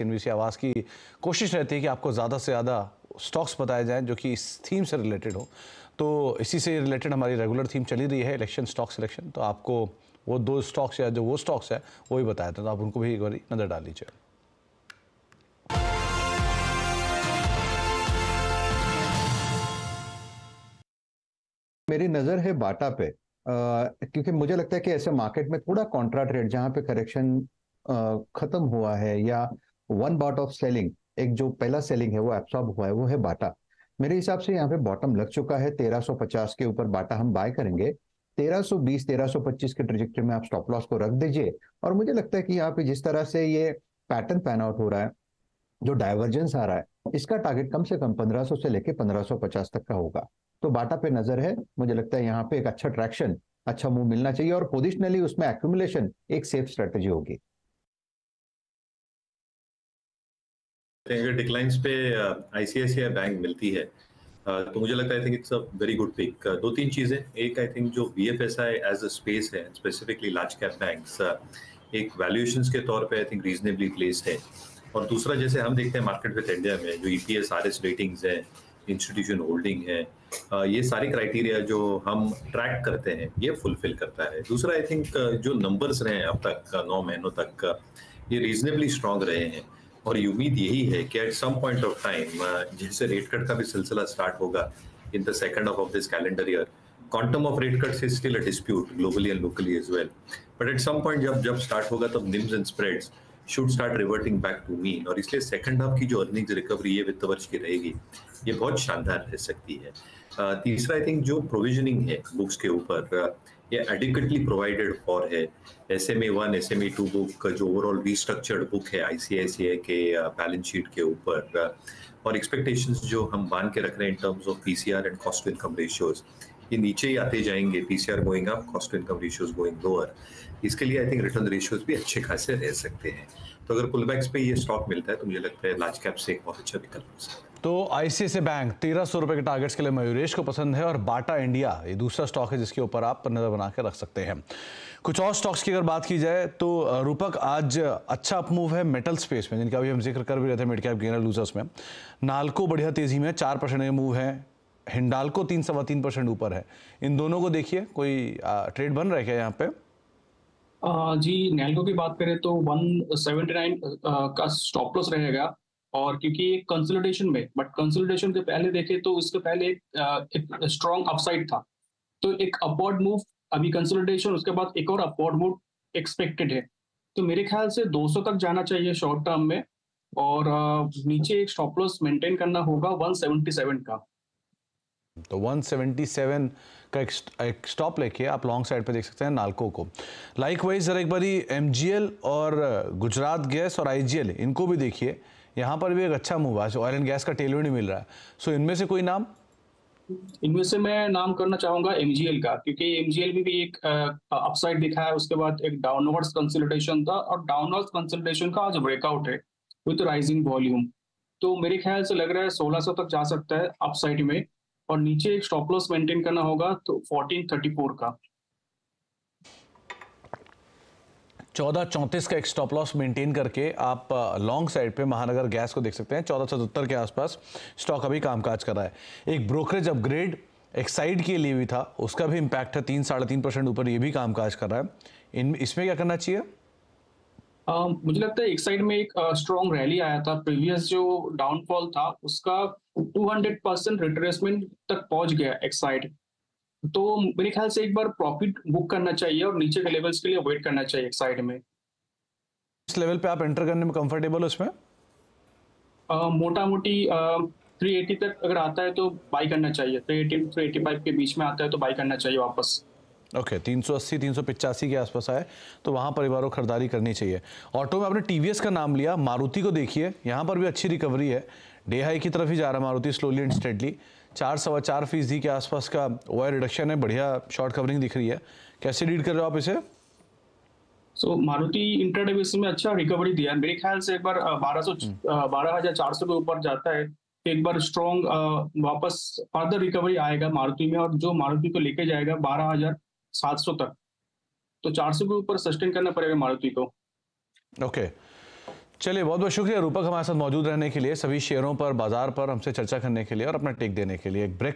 NBC आवाज़ की कोशिश रहती है कि आपको ज़्यादा से ज़्यादा स्टॉक्स बताए जाएं जो कि इस थीम से रिलेटेड हो। तो इसी से रिलेटेड हमारी रेगुलर थीम चली रही है इलेक्शन स्टॉक सिलेक्शन। तो आपको वो दो स्टॉक्स या जो वो स्टॉक्स है वो ही बताया था, तो आप उनको भी एक बार नज़र डाल लीजिए। मेरी नज़र है बाटा पे, क्योंकि मुझे लगता है कि ऐसे मार्केट में थोड़ा कॉन्ट्रा ट्रेड जहां पे करेक्शन खत्म हुआ है या वन बाउट ऑफ सेलिंग, एक जो पहला सेलिंग है वो एब्सॉर्ब हुआ है, वो है बाटा। मेरे हिसाब से यहाँ पे बॉटम लग चुका है 1350 के ऊपर बाटा हम बाय करेंगे। 1320 1325 के ट्रेजेक्टरी में आप स्टॉप लॉस को रख दीजिए। और मुझे लगता है कि यहाँ पे जिस तरह से ये पैटर्न पैन आउट हो रहा है, जो डाइवर्जेंस आ रहा है, इसका टारगेट कम से कम 1500 से लेके 1550 तक का होगा। तो बाटा पे नजर है। मुझे लगता है यहाँ पे एक अच्छा ट्रैक्शन, अच्छा मूव मिलना चाहिए और पोजिशनली उसमें एक्यूमुलेशन एक सेफ स्ट्रेटेजी होगी। डिक्लाइंस पे आईसीआईसीआई बैंक मिलती है, तो मुझे लगता है I think it's a very good pick. दो तीन चीजें, एक आई थिंक जो वीएफएसआई एज अ स्पेस है, स्पेसिफिकली लार्ज कैप बैंक्स, एक वैल्यूएशंस के तौर पे आई थिंक रीजनेबली प्लेस्ड है। और दूसरा, जैसे हम देखते हैं मार्केट विद इंडिया में जो ईपीएस आरएस रेटिंग्स है, इंस्टीट्यूशन होल्डिंग है, ये सारी क्राइटेरिया जो हम ट्रैक करते हैं ये फुलफिल करता है। दूसरा, आई थिंक जो नंबर्स रहे हैं अब तक 9 महीनों तक, ये रीजनेबली स्ट्रांग रहे हैं। और ये उम्मीद यही है कि at some point of time, जैसे रेट कट का भी सिलसिला स्टार्ट होगा in the second half of this calendar year, quantum of rate cuts is still a dispute globally and locally as well, but at some point जब start होगा तब NIMs and spreads should start reverting back to mean. और इसलिए second half की जो earnings recovery ये वित्त वर्ष की रहेगी, ये बहुत शानदार रह सकती है। तीसरा, आई थिंक जो प्रोविजनिंग है बुक्स के ऊपर, ये एडिक्वेटली प्रोवाइडेड फॉर है। SMA1 SMA2 बुक जो ओवरऑल रीस्ट्रक्चर्ड बुक है आईसीआईसीआई के बैलेंस शीट के ऊपर, और एक्सपेक्टेशंस जो हम बांध के रख रहे हैं in terms of PCR and cost to income ratios, ये नीचे ही आते जाएंगे। PCR going up, cost to income ratios going lower. इसके लिए आई थिंक रिटर्न रेशियोज भी अच्छे खासे रह सकते हैं। तो अगर पुलबैक्स पे ये स्टॉक मिलता है तो मुझे लगता है लार्ज कैप से एक बहुत अच्छा विकल्प हो सकता है। तो आईसीआईसीआई बैंक 1300 रुपए के टारगेट्स के लिए मयूरेश को पसंद है और बाटा इंडिया ये दूसरा स्टॉक है जिसके ऊपर आप नजर बना के रख सकते हैं। कुछ और स्टॉक्स की अगर बात की जाए तो रूपक आज अच्छा अपमूव है मेटल स्पेस में, जिनका भी हम जिक्र कर भी रहे थे मिड कैप गेनर लूजर्स में। नाल्को बढ़िया तेजी में 4% का मूव है, हिंडाल्को 3-3.25% ऊपर है। इन दोनों को देखिए, कोई ट्रेड बन रहा है क्या यहाँ पे? जी, नैल्को की बात करें तो 179 का स्टॉप लॉस रहेगा। और क्योंकि एक कंसोलिडेशन में, बट कंसोलिडेशन के पहले देखें तो इसके पहले एक स्ट्रॉन्ग अपसाइड था, तो एक अपवर्ड मूव, अभी कंसोलिडेशन, उसके बाद एक और अपवर्ड मूव एक्सपेक्टेड है। तो मेरे ख्याल से 200 तक जाना चाहिए शॉर्ट टर्म में, और नीचे एक स्टॉप लॉस मेंटेन करना होगा 177 का। तो 177 का एक स्टॉप लेके आप लॉन्ग साइड पे देख सकते हैं नाल्को को। लाइकवाइज जरा एक बारी एमजीएल और गुजरात गैस और आईजीएल इनको भी देखिए, यहाँ पर भी एक अच्छा मूव है। ऑयल एंड गैस का टेलविंड मिल रहा है। सो इनमें से कोई नाम? इनमें से मैं नाम करना चाहूंगा एमजीएल का, क्योंकि एमजीएल में भी एक अपसाइड दिखा है, उसके बाद एक डाउनवर्ड्स कंसोलिडेशन था, और डाउनवर्ड्स कंसोलिडेशन का आज ब्रेकआउट है विद राइजिंग वॉल्यूम। तो मेरे ख्याल से लग रहा है 1600 तक जा सकता है अपसाइड में, और नीचे एक स्टॉप लॉस मेंटेन करना होगा तो 1434 का। 1434 का एक स्टॉप लॉस मेंटेन करके आप लॉन्ग साइड पे महानगर गैस को देख सकते हैं। 1477 के आसपास स्टॉक अभी कामकाज कर रहा है। एक ब्रोकरेज अपग्रेड एक साइड के लिए भी था, उसका भी इंपैक्ट है 3-3.5% ऊपर, ये भी कामकाज कर रहा है। इसमें क्या करना चाहिए? मुझे लगता है एक साइड में एक स्ट्रॉन्ग रैली आया था, प्रीवियस जो डाउनफॉल था उसका 200% रिट्रेसमेंट तक पहुंच गया एक साइड। तो मेरे ख्याल से एक बार प्रॉफिट बुक करना चाहिए और नीचे के लेवल्स के लिए वेट करना चाहिए एक साइड में। इस लेवल पे आप एंटर करने में कंफर्टेबल हो इसमें? मोटा मोटी 380 तक अगर आता है तो बाई करना चाहिए, 380 385 के बीच में आता है तो बाई करना चाहिए वापस। ओके, 380 385 के आसपास आए तो वहाँ परिवारों को खरीदारी करनी चाहिए। ऑटो में आपने टीवीएस का नाम लिया, मारुति को देखिए, यहाँ पर भी अच्छी रिकवरी है। डे हाई की तरफ ही जा रहा है मारुति स्लोली एंड स्टेडली। 4-4.25% के आसपास का ओआई रिडक्शन है, बढ़िया शॉर्ट कवरिंग दिख रही है। कैसे रीड कर रहे हो आप इसे? मारुति इंट्राडे बेसिस में अच्छा रिकवरी दिया है। मेरे ख्याल से एक बार 12,400 के ऊपर जाता है तो एक बार स्ट्रॉन्ग वापस फर्दर रिकवरी आएगा मारुति में, और जो मारुति को लेके जाएगा 12,700 तक। तो 400 के ऊपर सस्टेन करना पड़ेगा मारुति को। ओके, चलिए, बहुत बहुत शुक्रिया रूपक हमारे साथ मौजूद रहने के लिए, सभी शेयरों पर, बाजार पर हमसे चर्चा करने के लिए और अपना टेक देने के लिए। एक ब्रेक